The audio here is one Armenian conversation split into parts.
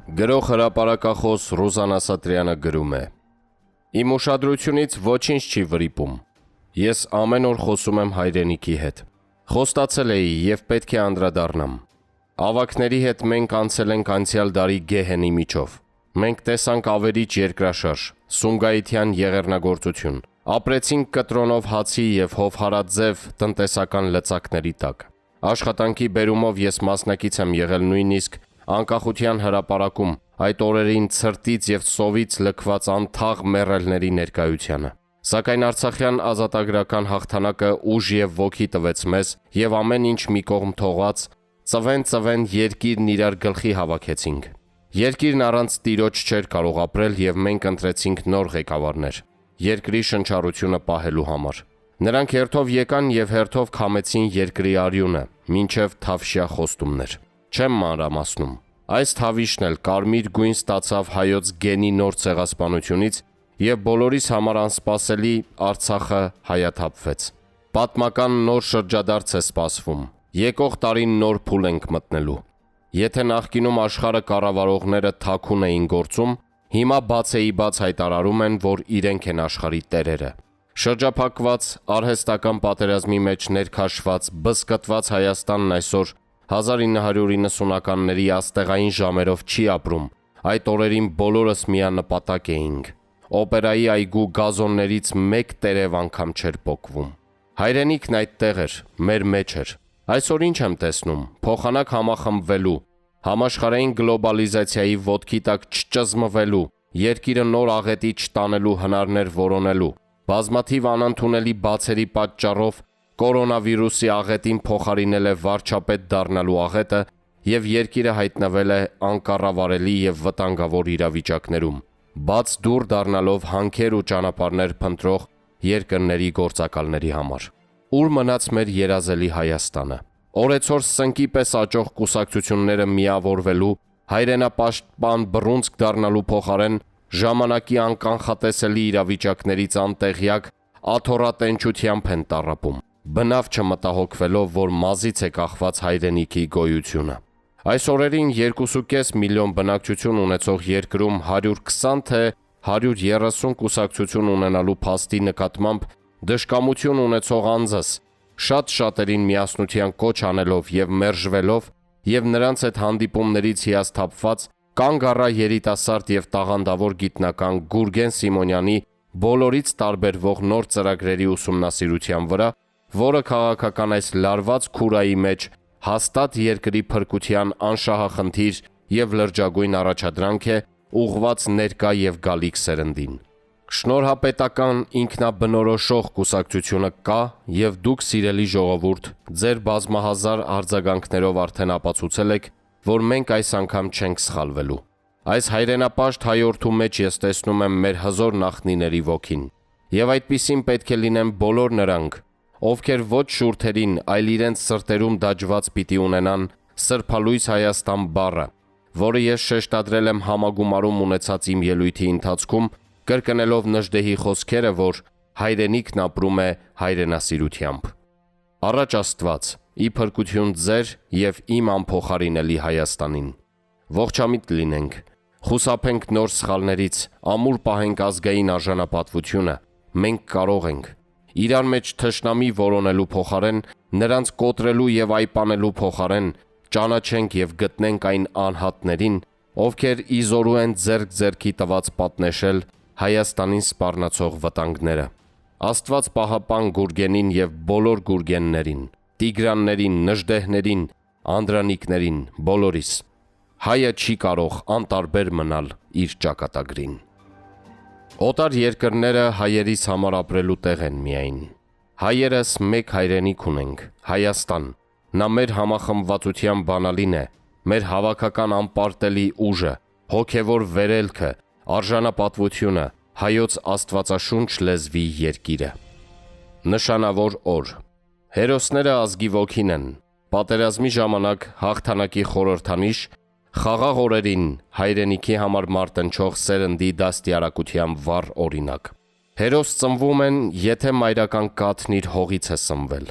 Գրող հրապարակախոս Ռուզաննա Սատրյանը գրում է. Իմ ուշադրությունից ոչինչ չի վրիպում։ Ես ամեն օր խոսում եմ հայրենիքի հետ։ Խոստացել էի և պետք է անդրադառնամ։ Ավագների հետ մենք անցել ենք անցյալ դարի գեհենի միջով։ Մենք տեսանք ավերիչ երկրաշարժ, Սումգայիթյան եղեռնագործություն, ապրեցինք կտրոնով հացի և հովհարաձև տնտեսական լծակների տակ։ Աշխատանքի բերումով ես մասնակից եմ եղել նույնիսկ Անկախության հրապարակում այդ օրերին ցրտից և սովից լքված անթաղ մեռելների ներկայությանը։ Սակայն Արցախյան ազատագրական հաղթանակը ուժ և ոգի տվեց մեզ և ամեն ինչ մի կողմ թողած, ծվեն երկիրն իրար գլխի հավաքեցինք։ Երկիրն առանց տիրոջ չէր կարող ապրել և մենք ընտրեցինք նոր ղեկավարներ՝ երկրի շնչառությունը պահելու համար։ Նրանք հերթով եկան և հերթով քամեցին երկրի արյունը, մինչև Թավշյա խոստումներ։ Չեմ մանրամասնում։ Այս Թավիշն էլ կարմիր գույն ստացավ հայոց գենի նոր ցեղասպանությունից և բոլորիս համար անսպասելի Արցախը հայաթափվեց։ Պատմական նոր շրջադարձ է սպասվում։ Եկող տարին նոր փուլ ենք մտնելու։ Եթե նախկինում աշխարհը կառավարողները թաքուն էին գործում, հիմա բացեիբաց հայտարարում են, որ իրենք են աշխարհի տերերը։ Շրջափակված, արհեստական պատերազմի մեջ ներքաշված, բզկտված Հայաստանն այսօր 1990-ականների աստեղային ժամերով չի ապրում։ Այդ օրերին բոլորս միանպատակ էինք։ Օպերայի այգու գազոններից մեկ տերև անգամ չէր պոկվում։ Հայրենիքն այդտեղ էր, մեր մեջ էր։ Այսօր ինչ եմ տեսնում՝ փոխանակ համախմբվելու, համաշխարհային գլոբալիզացիայի ոտքի տակ չճզմվելու, երկիրը նոր աղետի չտանելու հնարներ որոնելու, բազմաթիվ անընդունելի բացերի պատճառով կորոնավիրուսի աղետին փոխարինել է վարչապետ դառնալու աղետը և երկիրը հայտնվել է անկառավարելի և վտանգավոր իրավիճակներում, բաց դուռ դառնալով հանքեր ու ճանապարհներ փնտրող երկրների գործակալների համար։ Ուր մնաց մեր երազելի Հայաստանը։ Օրեցօր սնկի պես աճող կուսակցությունները միավորվելու, հայրենապաշտպան բռունցք դառնալու փոխարեն ժամանակի անկանխատեսելի իրավիճակներից անտեղյակ աթոռատենչությամբ են տառապում, բնավ չմտահոգվելով, որ մազից է կախված հայրենիքի գոյությունը։ Այս օրերին 2.5 միլիոն բնակչություն ունեցող երկրում 120 թե 130 կուսակցություն ունենալու փաստի նկատմամբ դժկամություն ունեցող անձս շատ շատերին միասնության կոչ անելով և մերժվելով և նրանց հետ հանդիպումներից հիասթափված կանգ առա երիտասարդ և տաղանդավոր գիտնական Գուրգեն Սիմոնյանի բոլորից տարբերվող նոր ծրագրերի ուսումնասիրության վրա, որը քաղաքական այս լարված քուրայի մեջ հաստատ երկրի փրկության անշահախնդիր և լրջագույն առաջադրանք է ուղղված ներկա և գալիք սերնդին։ Շնորհապետական ինքնաբնորոշող կուսակցությունը կա և դուք սիրելի ժողովուրդ ձեր բազմահազար արձագանքներով արդեն ապացուցել եք, որ մենք այս անգամ չենք սխալվելու։ Այս հայրենապաշտ հայորդու մեջ ես տեսնում եմ մեր հզոր նախնիների ոգին։ Եվ այդպիսին պետք է լինեն բոլոր նրանք, ովքեր ոչ շուրթերին, այլ իրենց սրտերում դաջված պիտի ունենան սրբալույս Հայաստան բառը, որը ես շեշտադրել եմ համագումարում ունեցած իմ ելույթի ընթացքում, կրկնելով Նժդեհի խոսքերը, որ հայրենիքն ապրում է հայրենասիրությամբ։ Առաջ Աստված, ի փրկություն ձեր և իմ անփոխարինելի Հայաստանին։ Ողջամիտ լինենք, խուսափենք նոր սխալներից, ամուր պահենք ազգային արժանապատվությունը, մենք կարող ենք։ Իրար մեջ թշնամի որոնելու փոխարեն, նրանց կոտրելու և այպանելու փոխարեն, ճանաչենք և գտնենք այն անհատներին, ովքեր իզորու են ձեռք-ձեռքի տված պատնեշել Հայաստանին սպառնացող վտանգները։ Աստված պահապան Գուրգենին և բոլոր Գուրգեններին, Տիգրաններին, Նժդեհներին, Անդրանիկներին, բոլորիս։ Հայը չի կարող անտարբեր մնալ իր ճակատագրին։ Օտար երկրները հայերիս համար ապրելու տեղ են միայն։ Հայերս մեկ հայրենիք ունենք՝ Հայաստան։ Նա մեր համախմբվածության բանալին է, մեր հավաքական անպարտելի ուժը, հոգևոր վերելքը, արժանապատվությունը, հայոց աստվածաշունչ լեզվի երկիրը։ Նշանավոր օր։ Հերոսները ազգի ոգին են։ Պատերազմի ժամանակ հաղթանակի խորհրդանիշ, խաղաղ օրերին հայրենիքի համար մարտնչող սերնդի դաստիարակության վառ օրինակ։ Հերոս ծնվում են, եթե մայրական կաթն իր հողից է սնվել։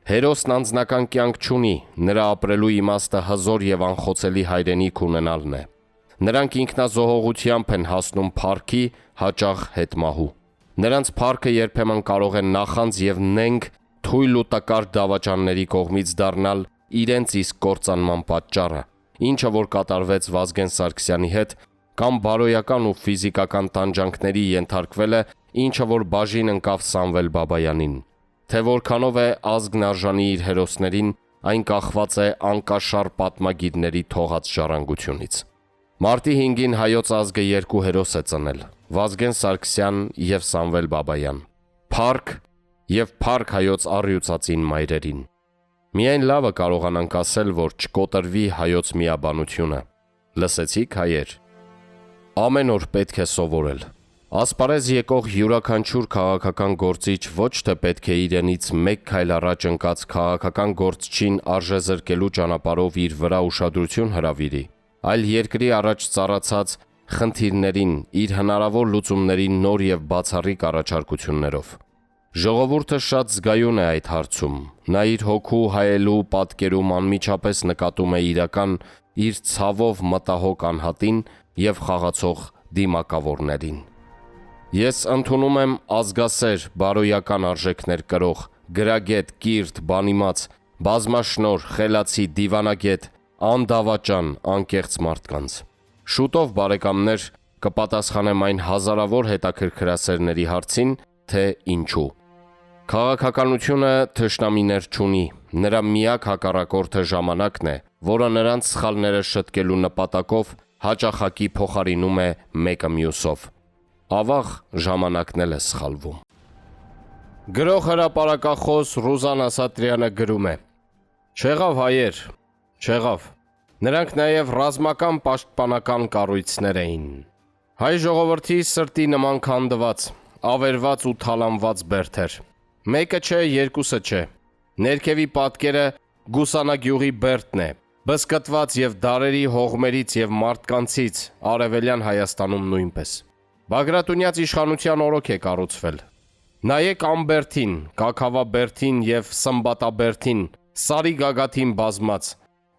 Հերոսն անձնական կյանք չունի, նրա ապրելու իմաստը հզոր և անխոցելի հայրենիք ունենալն է։ Նրանք ինքնազոհողությամբ են հասնում փառքի, հաճախ հետմահու։ Նրանց փառքը երբեմն կարող է նախանձ եւ նենգ, թույլ ու տկար դավաճանների կողմից դառնալ իրենց իսկ կործանման պատճառը, ինչը որ կատարվեց Վազգեն Սարգսյանի հետ, կամ բարոյական ու ֆիզիկական տանջանքների ենթարկվելը, ինչը որ բաժին ընկավ Սամվել Բաբայանին։ Թե որքանով է ազգն արժանի իր հերոսներին, այն կախված է անկաշառ պատմագիրների թողած ժառանգությունից։ Մարտի 5-ին հայոց ազգը երկու հերոս է ծնել՝ Վազգեն Սարգսյան եւ Սամվել Բաբայան։ Փառք եւ փառք հայոց առյուծածին մայրերին։ Միայն լավը կարողանանք ասել, որ չկոտրվի հայոց միաբանությունը։ Լսեցիք, հայեր։ Ամեն օր պետք է սովորել։ Ասպարեզ եկող յուրաքանչյուր քաղաքական գործիչ ոչ թե պետք է իրենից մեկ քայլ առաջ ընկած քաղաքական գործչին արժեզրկելու ճանապարհով իր վրա ուշադրություն հրավիրի, այլ երկրի առաջ ծառացած խնդիրներին, իր հնարավոր լուծումներին նոր եւ բացառիկ առաջարկություններով։ Ժողովուրդը շատ զգայուն է այդ հարցում։ Նա իր հոգու հայելու պատկերում անմիջապես նկատում է իրական իր ցավով մտահոգ անհատին եւ խաղացող դիմակավորներին։ Ես ընդունում եմ ազգասեր, բարոյական արժեքներ կրող, գրագետ, կիրթ, բանիմաց, բազմաշնոր, խելացի, դիվանագետ, անդավաճան, անկեղծ մարդկանց։ Շուտով, բարեկամներ, կպատասխանեմ այն հազարավոր հետաքրքրասերների հարցին, թե ինչու։ Քաղաքականությունը թշնամիներ չունի, նրա միակ հակառակորդը ժամանակն է, որը նրանց սխալները շտկելու նպատակով հաճախակի փոխարինում է մեկը մյուսով։ Ավաղ ժամանակն էլ է սխալվում։ Գրող հրապարակախոս Ռուզան Ասատրյանը գրում է. Չեղավ հայեր, չեղավ։ Նրանք նաև ռազմական պաշտպանական կառույցներ էին։ Հայ ժողովրդի սրտի նման քանդված, ավերված ու թալանված բերդեր։ Մեկը չէ, երկուսը չէ։ Ներքևի պատկերը Գուսանագյուղի Բերդն է, բսկտված եւ դարերի հողմերից եւ մարդկանցից, արևելյան Հայաստանում նույնպես։ Բագրատունյաց իշխանության օրոք է կառուցվել։ Նայեք Ամբերդին, Կաքավաբերդին եւ Սմբատաբերդին, Սարի գագաթին բազմած,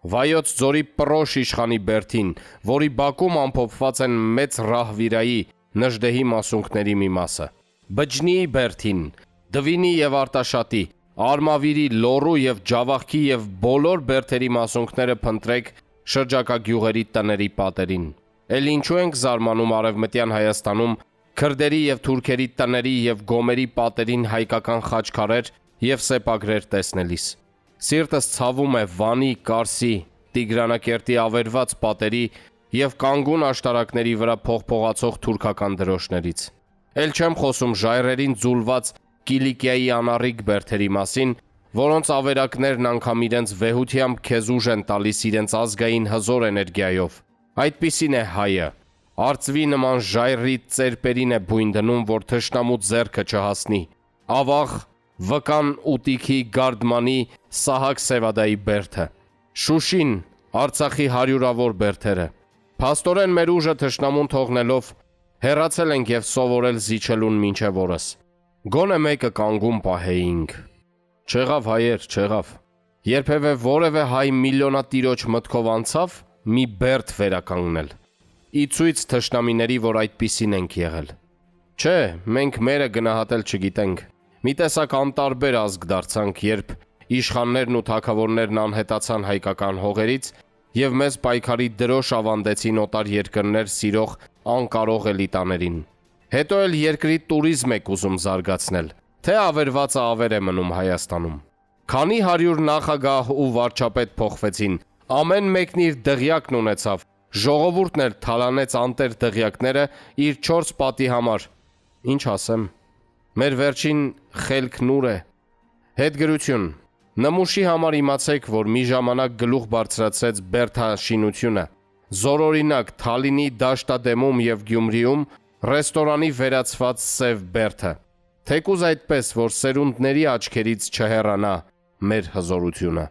Վայոց ձորի Պրոշ իշխանի Բերդին, որի բակում ամփոփված են մեծ ռահվիրայի Նժդեհի մասունքների մի մասը, Բջնիի Բերդին, Դվինի եւ Արտաշատի, Արմավիրի, Լոռու եւ Ջավախքի եւ բոլոր Բերդերի մասունքները փնտրեք շրջակա գյուղերի տների պատերին։ Էլ ինչու ենք զարմանում արևմտյան Հայաստանում քրդերի եւ թուրքերի տների եւ գոմերի պատերին հայկական խաչքարեր եւ սեպագրեր տեսնելիս։ Սիրտս ցավում է Վանի, Կարսի, Տիգրանակերտի ավերված պատերի եւ կանգուն աշտարակների վրա փողփողացող թուրքական դրոշներից։ Էլ չեմ խոսում ժայռերին ձուլված Կիլիկիայի անառիկ բերդերի մասին, որոնց ավերակներն անգամ իրենց վեհությամբ քեզ ուժ են տալիս իրենց ազգային հզոր էներգիայով։ Այդպիսին է հայը։ Արծվի նման ժայռի ծերպերին է բույն դնում, որ թշնամու ձեռքը չհասնի։ Ավաղ, վկան ուտիքի գարդմանի Սահակ Սևադայի բերդը։ Շուշին, Արցախի հարյուրավոր բերդերը։ Փաստորեն մեր ուժը թշնամուն թողնելով հեռացել ենք եւ սովորել զիջելուն մինչեւ օրս։ Գոնե մեկը կանգուն պահեինք։ Չեղավ հայեր, չեղավ։ Երբևէ որևէ հայ միլիոնատիրոջ մտքով անցավ մի բերդ վերականգնել։ Ի ցույց թշնամիների, որ այդպիսին ենք եղել։ Չէ, մենք մերը գնահատել չգիտենք։ Մի տեսակ անտարբեր ազգ դարձանք, երբ իշխաններն ու թագավորներն անհետացան հայկական հողերից եւ մեզ պայքարի դրոշ ավանդեցին օտար երկրներ սիրող անկարող էլիտաներին։ Հետո էլ երկրի տուրիզմ եք ուզում զարգացնել, թե ավերվածը ավեր է մնում Հայաստանում։ Քանի 100 նախագահ ու վարչապետ փոխվեցին, ամեն մեկն իր դղյակն ունեցավ, ժողովուրդն էլ թալանեց անտեր դղյակները իր 4 պատի համար։ Ինչ ասեմ, մեր վերջին խելքն ուր է։ Հետգրություն, նմուշի համար իմացեք, որ մի ժամանակ գլուխ բարձրացրեց բերդաշինությունը, զորօրինակ Թալինի Դաշտադեմում եւ Գյումրիում ռեստորանի վերածված սև բերդը, թեկուզ այդպես, որ սերունդների աչքերից չհեռանա մեր հզորությունը։